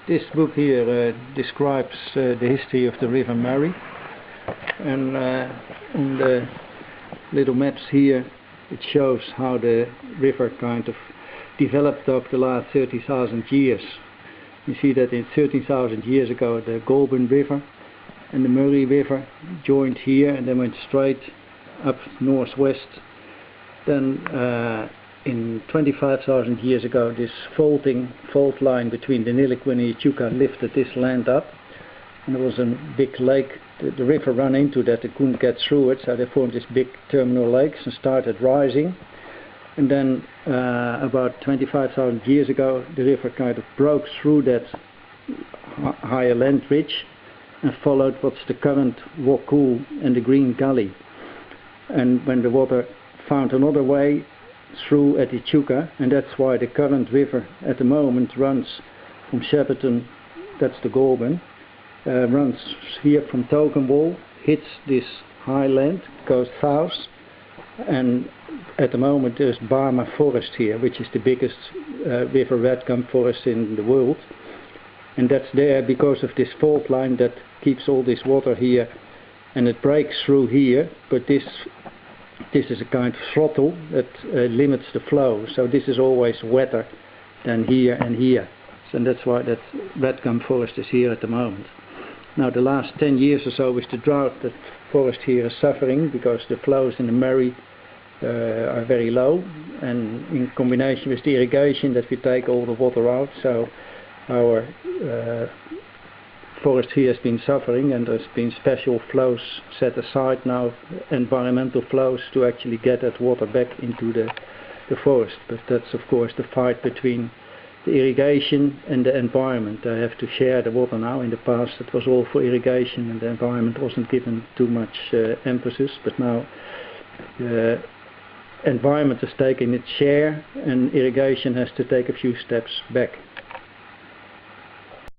This book here describes the history of the River Murray, and on the little maps here it shows how the river kind of developed over the last 30,000 years. You see that in 13,000 years ago the Goulburn River and the Murray River joined here and then went straight up northwest. Then in 25,000 years ago this fault line between the Niliquin and the Echuca lifted this land up, and there was a big lake. The river ran into that, it couldn't get through it, so they formed this big terminal lakes and started rising. And then about 25,000 years ago the river kind of broke through that higher land ridge and followed what's the current Waucool and the Green Gully. And when the water found another way through at Echuca, and that's why the current river at the moment runs from Shepparton, that's the Goulburn, runs here from Tokenwall, hits this high land, goes south, and at the moment there's Barmah Forest here, which is the biggest river red gum forest in the world, and that's there because of this fault line that keeps all this water here, and it breaks through here, but this is a kind of throttle that limits the flow, so this is always wetter than here and here. So that's why that red gum forest is here at the moment. Now the last 10 years or so with the drought, that forest here is suffering because the flows in the Murray are very low, and in combination with the irrigation that we take all the water out, so our forest here has been suffering, and there's been special flows set aside now, environmental flows, to actually get that water back into the forest. But that's of course the fight between the irrigation and the environment. They have to share the water now. In the past it was all for irrigation and the environment wasn't given too much emphasis, but now the environment is taking its share and irrigation has to take a few steps back.